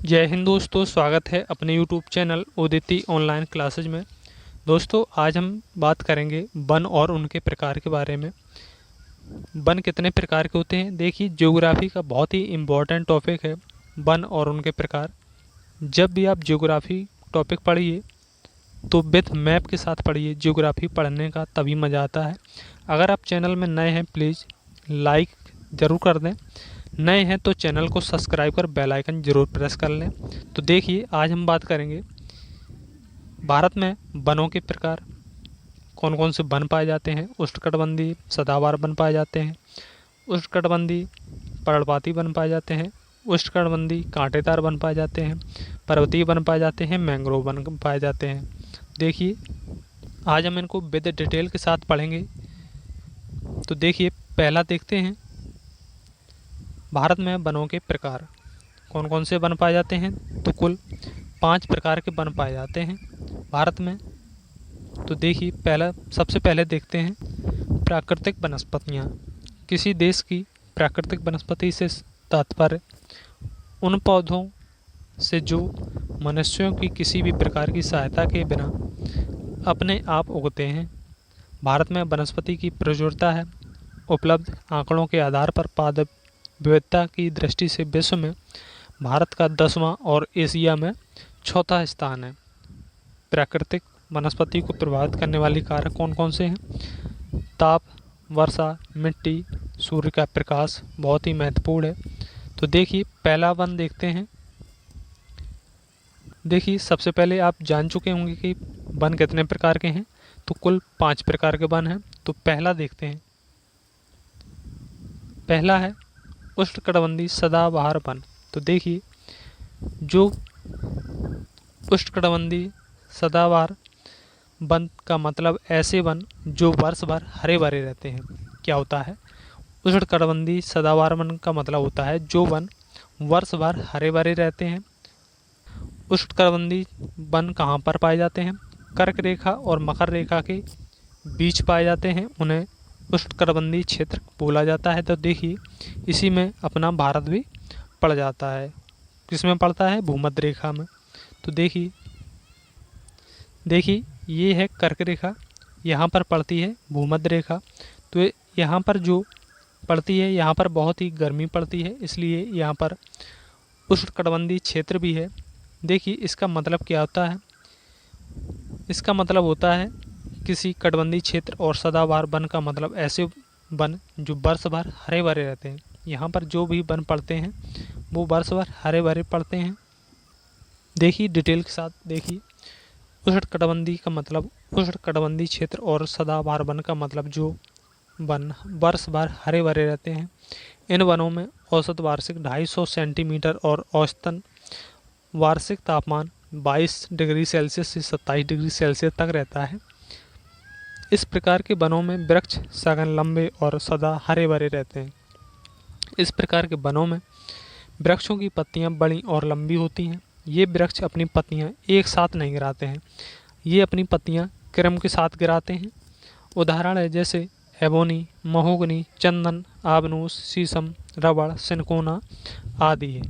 जय हिंद दोस्तों, स्वागत है अपने YouTube channel Uditi online classes में। दोस्तों, आज हम बात करेंगे वन और उनके प्रकार के बारे में। वन कितने प्रकार के होते हैं? देखिए, ज्योग्राफी का बहुत ही इम्पोर्टेंट टॉपिक है वन और उनके प्रकार। जब भी आप ज्योग्राफी टॉपिक पढ़िए तो विथ मैप के साथ पढ़िए। ज्योग्राफी पढ़ने का तभी मज़ा आता है। अगर आप चैनल में नए हैं, प्लीज़ लाइक ज़रूर कर दें। नए हैं तो चैनल को सब्सक्राइब कर बेल आइकन जरूर प्रेस कर लें। तो देखिए, आज हम बात करेंगे भारत में वनों के प्रकार। कौन कौन से वन पाए जाते हैं? उष्णकटिबंधीय सदाबहार वन पाए जाते हैं, उष्णकटिबंधीय पर्णपाती वन पाए जाते हैं, उष्णकटिबंधीय कांटेदार वन पाए जाते हैं, पर्वतीय वन पाए जाते हैं, मैंग्रोव वन पाए जाते हैं। देखिए, आज हम इनको विद डिटेल के साथ पढ़ेंगे। तो देखिए, पहला देखते हैं भारत में वनों के प्रकार। कौन कौन से वन पाए जाते हैं? तो कुल 5 प्रकार के वन पाए जाते हैं भारत में। तो देखिए, सबसे पहले देखते हैं प्राकृतिक वनस्पतियाँ। किसी देश की प्राकृतिक वनस्पति से तात्पर्य उन पौधों से जो मनुष्यों की किसी भी प्रकार की सहायता के बिना अपने आप उगते हैं। भारत में वनस्पति की प्रचुरता है। उपलब्ध आंकड़ों के आधार पर पादप विविधता की दृष्टि से विश्व में भारत का 10वां और एशिया में चौथा स्थान है। प्राकृतिक वनस्पति को प्रभावित करने वाले कारक कौन कौन से हैं? ताप, वर्षा, मिट्टी, सूर्य का प्रकाश बहुत ही महत्वपूर्ण है। तो देखिए, पहला वन देखते हैं। देखिए, सबसे पहले आप जान चुके होंगे कि वन कितने प्रकार के हैं। तो कुल 5 प्रकार के वन हैं। तो पहला देखते हैं। पहला है उष्णकटिबंधीय सदाबहार वन। तो देखिए, जो उष्णकटिबंधीय सदाबहार वन का मतलब ऐसे वन जो वर्ष भर हरे भरे रहते हैं। क्या होता है? उष्णकटिबंधीय सदाबहार वन का मतलब होता है जो वन वर्ष भर हरे भरे रहते हैं। उष्णकटिबंधीय वन कहाँ पर पाए जाते हैं? कर्क रेखा और मकर रेखा के बीच पाए जाते हैं। उन्हें उष्णकटिबंधीय क्षेत्र बोला जाता है। तो देखिए, इसी में अपना भारत भी पड़ जाता है। किस में पड़ता है? भूमध्य रेखा में। तो देखिए, ये है कर्क रेखा, यहाँ पर पड़ती है भूमध्य रेखा। तो यहाँ पर जो पड़ती है, यहाँ पर बहुत ही गर्मी पड़ती है, इसलिए यहाँ पर उष्णकटिबंधीय क्षेत्र भी है। देखिए, इसका मतलब क्या होता है? इसका मतलब होता है किसी कटिबंधीय क्षेत्र। और सदाबहार वन का मतलब ऐसे वन जो वर्ष भर हरे भरे रहते हैं। यहाँ पर जो भी वन पड़ते हैं वो वर्ष भर हरे भरे पड़ते हैं। देखिए, डिटेल के साथ देखिए, उष्णकटिबंधीय का मतलब उष्णकटिबंधीय क्षेत्र और सदाबहार वन का मतलब जो वन वर्ष भर हरे भरे रहते हैं। इन वनों में औसत वार्षिक 250 सेंटीमीटर और औसतन वार्षिक तापमान 22 डिग्री सेल्सियस से 27 डिग्री सेल्सियस तक रहता है। इस प्रकार के वनों में वृक्ष सघन, लंबे और सदा हरे भरे रहते हैं। इस प्रकार के वनों में वृक्षों की पत्तियां बड़ी और लंबी होती हैं। ये वृक्ष अपनी पत्तियां एक साथ नहीं गिराते हैं, ये अपनी पत्तियां क्रम के साथ गिराते हैं। उदाहरण है जैसे एबोनी, महोगनी, चंदन, आबनूस, शीशम, रबड़, सिनकोना आदि है।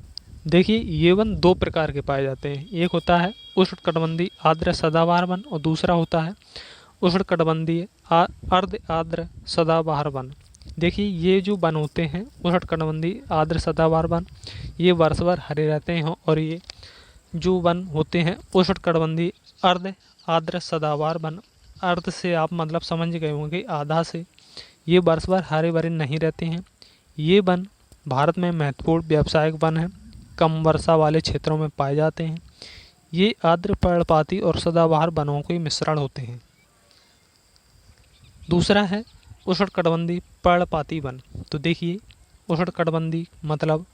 देखिए, ये वन 2 प्रकार के पाए जाते हैं। एक होता है उष्णकटिबंधीय आर्द्र सदाबहार वन और दूसरा होता है उष्णकटिबंधीय अर्ध आर्द्र सदाबहार वन। देखिए, ये जो वन होते हैं उष्णकटिबंधीय आर्द्र सदाबहार वन, ये वर्ष भर हरे रहते हैं। और ये जो वन होते हैं उष्णकटिबंधीय अर्ध आर्द्र सदाबहार वन, अर्ध से आप मतलब समझ गए होंगे आधा से, ये वर्ष भर हरे भरे नहीं रहते हैं। ये वन भारत में महत्वपूर्ण व्यावसायिक वन है, कम वर्षा वाले क्षेत्रों में पाए जाते हैं। ये आर्द्र पर्णपाती और सदाबहार वनों के मिश्रण होते हैं। दूसरा है उष्णकटिबंधीय पर्णपाती वन। तो देखिए, उष्णकटिबंधीय मतलब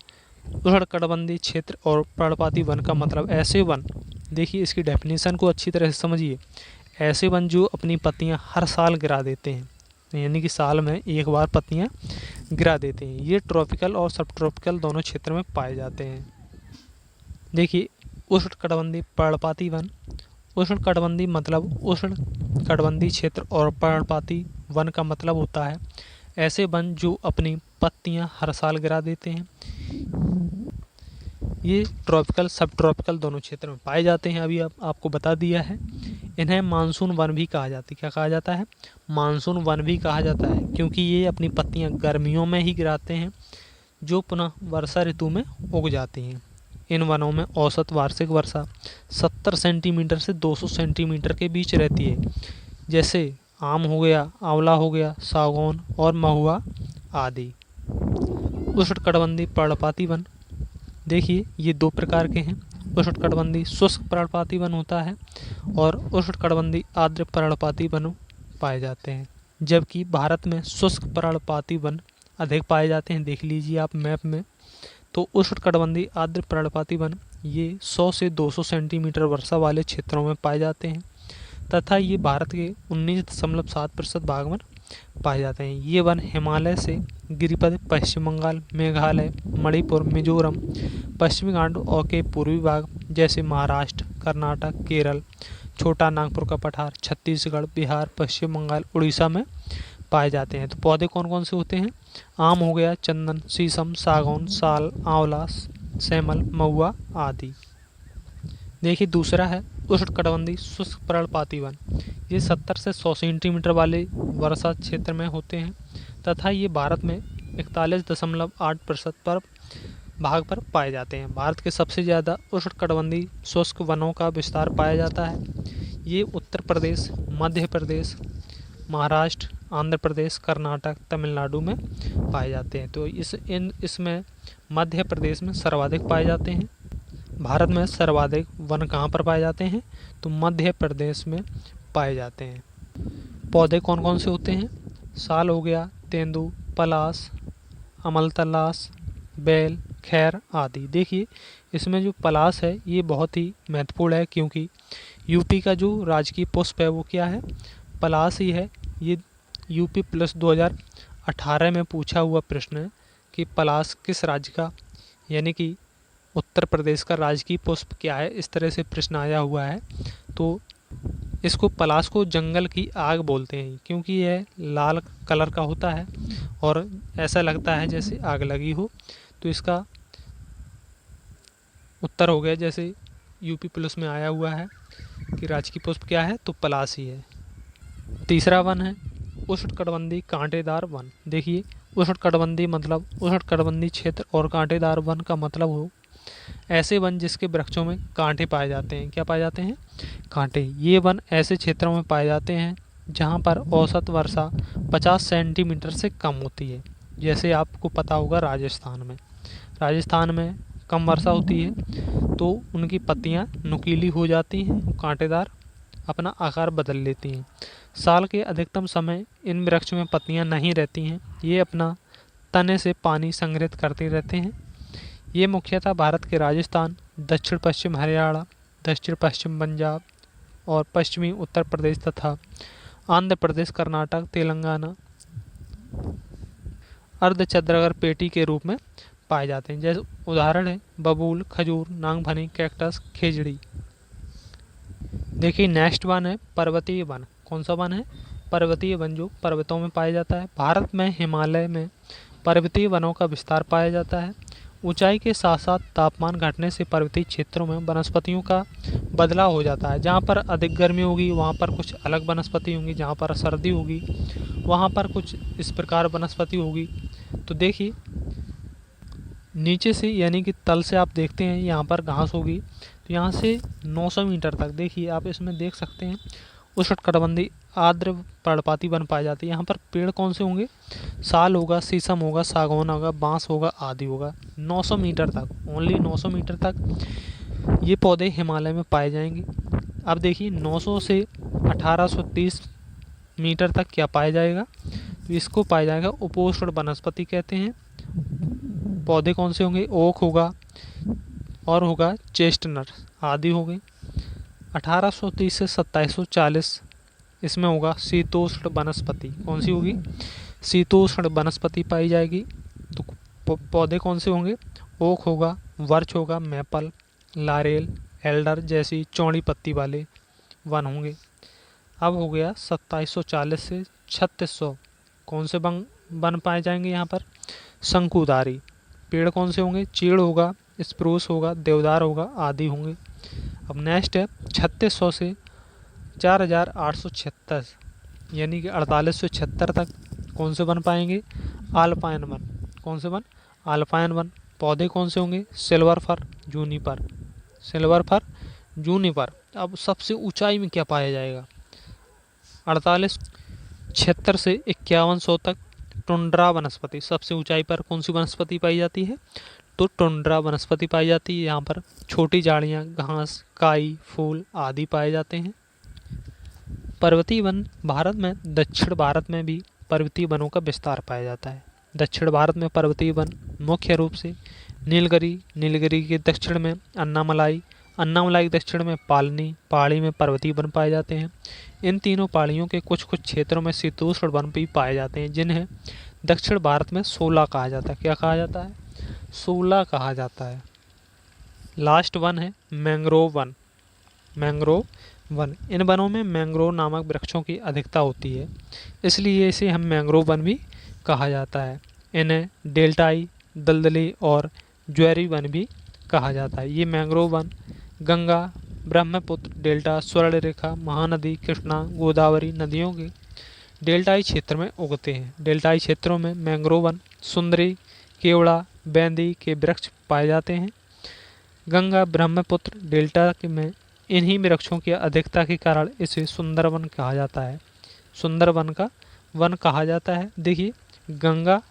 उष्णकटिबंधीय क्षेत्र और पर्णपाती वन का मतलब ऐसे वन। देखिए, इसकी डेफिनेशन को अच्छी तरह से समझिए। ऐसे वन जो अपनी पत्तियां हर साल गिरा देते हैं, यानी कि साल में एक बार पत्तियां गिरा देते हैं। ये ट्रॉपिकल और सब ट्रॉपिकल दोनों क्षेत्र में पाए जाते हैं। देखिए, उष्णकटिबंधीय पर्णपाती वन, उष्णकटिबंधीय मतलब उष्णकटिबंधीय क्षेत्र और पर्णपाती वन का मतलब होता है ऐसे वन जो अपनी पत्तियां हर साल गिरा देते हैं। ये ट्रॉपिकल सब ट्रॉपिकल दोनों क्षेत्र में पाए जाते हैं। अभी आपको बता दिया है। इन्हें मानसून वन भी कहा जाता है। क्या कहा जाता है? मानसून वन भी कहा जाता है, क्योंकि ये अपनी पत्तियां गर्मियों में ही गिराते हैं, जो पुनः वर्षा ऋतु में उग जाती हैं। इन वनों में औसत वार्षिक वर्षा 70 सेंटीमीटर से 200 सेंटीमीटर के बीच रहती है। जैसे आम हो गया, आंवला हो गया, सागौन और महुआ आदि। उष्णकटिबंधीय पर्णपाती वन, देखिए ये दो प्रकार के हैं। उष्णकटिबंधीय शुष्क पर्णपाती वन होता है और उष्णकटिबंधीय आर्द्र पर्णपाती वन पाए जाते हैं। जबकि भारत में शुष्क पर्णपाती वन अधिक पाए जाते हैं। देख लीजिए आप मैप में। तो उष्णकटिबंधीय आर्द्र पर्णपाती वन ये 100 से 200 सेंटीमीटर वर्षा वाले क्षेत्रों में पाए जाते हैं तथा ये भारत के 19.7% भाग में पाए जाते हैं। ये वन हिमालय से गिरिपद, पश्चिम बंगाल, मेघालय, मणिपुर, मिजोरम, पश्चिमी घाट और के पूर्वी भाग जैसे महाराष्ट्र, कर्नाटक, केरल, छोटा नागपुर का पठार, छत्तीसगढ़, बिहार, पश्चिम बंगाल, उड़ीसा में पाए जाते हैं। तो पौधे कौन कौन से होते हैं? आम हो गया, चंदन, शीशम, सागौन, साल, आंवला, सेमल, महुआ आदि। देखिए दूसरा है उष्णकटिबंधीय शुष्क पर्णपाती वन। ये 70 से 100 सेंटीमीटर वाले वर्षा क्षेत्र में होते हैं तथा ये भारत में 41.8% पर भाग पर पाए जाते हैं। भारत के सबसे ज़्यादा उष्णकटिबंधीय शुष्क वनों का विस्तार पाया जाता है। ये उत्तर प्रदेश, मध्य प्रदेश, महाराष्ट्र, आंध्र प्रदेश, कर्नाटक, तमिलनाडु में पाए जाते हैं। तो इसमें मध्य प्रदेश में सर्वाधिक पाए जाते हैं। भारत में सर्वाधिक वन कहाँ पर पाए जाते हैं? तो मध्य प्रदेश में पाए जाते हैं। पौधे कौन कौन से होते हैं? साल हो गया, तेंदू, पलास, अमलतलास, बेल, खैर आदि। देखिए इसमें जो पलास है ये बहुत ही महत्वपूर्ण है, क्योंकि यूपी का जो राजकीय पुष्प है वो क्या है? पलास ही है। ये यूपी प्लस 2018 में पूछा हुआ प्रश्न है कि पलास किस राज्य का, यानी कि उत्तर प्रदेश का राजकीय पुष्प क्या है। इस तरह से प्रश्न आया हुआ है। तो इसको पलास को जंगल की आग बोलते हैं, क्योंकि यह लाल कलर का होता है और ऐसा लगता है जैसे आग लगी हो। तो इसका उत्तर हो गया, जैसे यूपी प्लस में आया हुआ है कि राजकीय पुष्प क्या है, तो पलास ही है। तीसरा वन है उष्णकटिबंधीय कांटेदार वन। देखिए उष्णकटिबंधीय मतलब उष्णकटिबंधीय क्षेत्र और कांटेदार वन का मतलब हो ऐसे वन जिसके वृक्षों में कांटे पाए जाते हैं। क्या पाए जाते हैं? कांटे। ये वन ऐसे क्षेत्रों में पाए जाते हैं जहाँ पर औसत वर्षा 50 सेंटीमीटर से कम होती है। जैसे आपको पता होगा राजस्थान में कम वर्षा होती है तो उनकी पत्तियाँ नुकीली हो जाती हैं, कांटेदार अपना आकार बदल लेती हैं। साल के अधिकतम समय इन वृक्ष में पत्तियाँ नहीं रहती हैं। ये अपना तने से पानी संग्रहित करते रहते हैं। ये मुख्यतः भारत के राजस्थान, दक्षिण पश्चिम हरियाणा, दक्षिण पश्चिम पंजाब और पश्चिमी उत्तर प्रदेश तथा आंध्र प्रदेश, कर्नाटक, तेलंगाना अर्धचंद्राकार पेटी के रूप में पाए जाते हैं। जैसे उदाहरण है बबूल, खजूर, नागफनी, कैक्टस, खेजड़ी। देखिए नेक्स्ट वन है पर्वतीय वन। कौन सा वन है? पर्वतीय वन, जो पर्वतों में पाया जाता है। भारत में हिमालय में पर्वतीय वनों का विस्तार पाया जाता है। ऊंचाई के साथ साथ तापमान घटने से पर्वतीय क्षेत्रों में वनस्पतियों का बदलाव हो जाता है। जहाँ पर अधिक गर्मी होगी वहाँ पर कुछ अलग वनस्पति होंगी, जहाँ पर सर्दी होगी वहाँ पर कुछ इस प्रकार वनस्पति होगी। तो देखिए नीचे से यानी कि तल से आप देखते हैं यहाँ पर घास होगी, तो यहाँ से 900 मीटर तक देखिए आप इसमें देख सकते हैं उष्णकटिबंधीय आर्द्र पर्णपाती वन पाए जाते हैं। यहाँ पर पेड़ कौन से होंगे? साल होगा, शीशम होगा, सागौन होगा, बांस होगा आदि होगा। 900 मीटर तक, ओनली 900 मीटर तक ये पौधे हिमालय में पाए जाएंगे। अब देखिए 900 से 1830 मीटर तक क्या पाया जाएगा? तो इसको पाया जाएगा उपोष्ण वनस्पति कहते हैं। पौधे कौन से होंगे? ओक होगा और होगा चेस्टनट आदि हो गए। 1830 से 2740 इसमें होगा शीतोष्ण वनस्पति। कौन सी होगी? शीतोष्ण वनस्पति पाई जाएगी। तो पौधे कौन से होंगे? ओक होगा, वर्च होगा, मैपल, लारेल, एल्डर जैसी चौड़ी पत्ती वाले वन होंगे। अब हो गया 2740 से 3600 कौन से वन पाए जाएंगे यहाँ पर? शंकुधारी। पेड़ कौन से होंगे? चीड़ होगा, स्प्रूस होगा, देवदार होगा, आदि होंगे। अब नेक्स्ट है 3600 से 4876 यानी कि 4876 तक कौन से वन पाएंगे? Alpine one. कौन से वन? Alpine one. पौधे कौन से होंगे? Silver fir, Juniper. Silver fir, Juniper. अब सबसे ऊंचाई में क्या पाया जाएगा? 4876 से 5100 तक टुंड्रा वनस्पति। सबसे ऊंचाई पर कौन सी वनस्पति पाई जाती है? तो टुंड्रा वनस्पति पाई जाती है। यहाँ पर छोटी झाड़ियाँ, घास, काई, फूल आदि पाए जाते हैं। पर्वतीय वन भारत में, दक्षिण भारत में भी पर्वतीय वनों का विस्तार पाया जाता है। दक्षिण भारत में पर्वतीय वन मुख्य रूप से नीलगिरी, नीलगिरी के दक्षिण में अन्नामलाई, अन्नामलाई के दक्षिण में पालनी, पहाड़ी में पर्वतीय वन पाए जाते हैं। इन तीनों पहाड़ियों के कुछ कुछ क्षेत्रों में शीतोष्ण वन भी पाए जाते हैं, जिन्हें दक्षिण भारत में शोला कहा जाता है। क्या कहा जाता है? शोला कहा जाता है। लास्ट वन है मैंग्रोव वन। मैंग्रोव वन, इन वनों में मैंग्रोव नामक वृक्षों की अधिकता होती है, इसलिए इसे हम मैंग्रोव वन भी कहा जाता है। इन्हें डेल्टाई, दलदली और ज्वारी वन भी कहा जाता है। ये मैंग्रोव वन गंगा, ब्रह्मपुत्र डेल्टा, स्वर्णरेखा, महानदी, कृष्णा, गोदावरी नदियों के डेल्टाई क्षेत्र में उगते हैं। डेल्टाई क्षेत्रों में मैंग्रोव वन, सुंदरी, केवड़ा, बेंदी के वृक्ष पाए जाते हैं। गंगा, ब्रह्मपुत्र डेल्टा में इन्हीं वृक्षों की अधिकता के कारण इसे सुंदरवन कहा जाता है। सुंदरवन का वन कहा जाता है। देखिए, गंगा,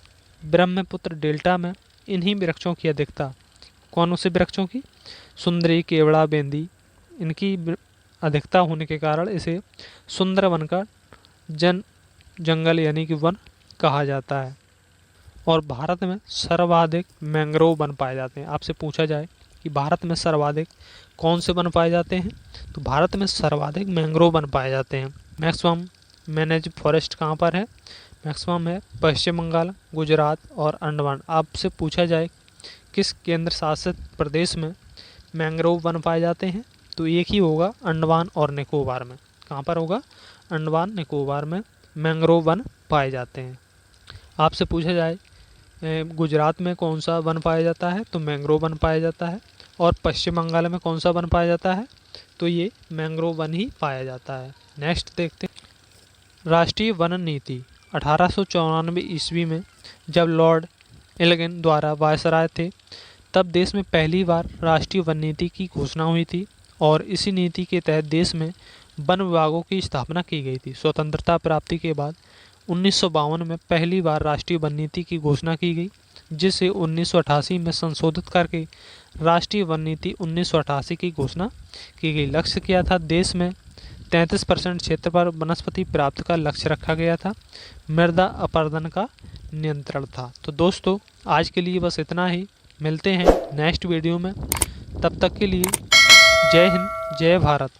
ब्रह्मपुत्र डेल्टा में इन्हीं वृक्षों की अधिकता, कौन से वृक्षों की? सुंदरी, केवड़ा, बेंदी, इनकी अधिकता होने के कारण इसे सुंदरवन का जंगल यानी कि वन कहा जाता है। और भारत में सर्वाधिक मैंग्रोव वन पाए जाते हैं। आपसे पूछा जाए कि भारत में सर्वाधिक कौन से वन पाए जाते हैं, तो भारत में सर्वाधिक मैंग्रोव वन पाए जाते हैं। मैक्सिमम मैनेज फॉरेस्ट कहाँ पर है? मैक्सिमम है पश्चिम बंगाल, गुजरात और अंडमान। आपसे पूछा जाए किस केंद्र शासित प्रदेश में मैंग्रोव वन पाए जाते हैं, तो एक ही होगा, अंडमान और निकोबार में। कहाँ पर होगा? अंडमान निकोबार में मैंग्रोव वन पाए जाते हैं। आपसे पूछा जाए गुजरात में कौन सा वन पाया जाता है, तो मैंग्रोव वन पाया जाता है। और पश्चिम बंगाल में कौन सा वन पाया जाता है, तो ये मैंग्रोव वन ही पाया जाता है। नेक्स्ट देखते हैं राष्ट्रीय वन नीति। 1894 ईस्वी में जब लॉर्ड एल्गिन द्वारा वायसराय थे, तब देश में पहली बार राष्ट्रीय वन नीति की घोषणा हुई थी और इसी नीति के तहत देश में वन विभागों की स्थापना की गई थी। स्वतंत्रता प्राप्ति के बाद 1952 में पहली बार राष्ट्रीय वन नीति की घोषणा की गई, जिसे 1988 में संशोधित करके राष्ट्रीय वन नीति 1988 की घोषणा की गई। लक्ष्य किया था, देश में 33% क्षेत्र पर वनस्पति प्राप्त का लक्ष्य रखा गया था। मृदा अपरदन का नियंत्रण था। तो दोस्तों, आज के लिए बस इतना ही। मिलते हैं नेक्स्ट वीडियो में। तब तक के लिए जय हिंद, जय भारत।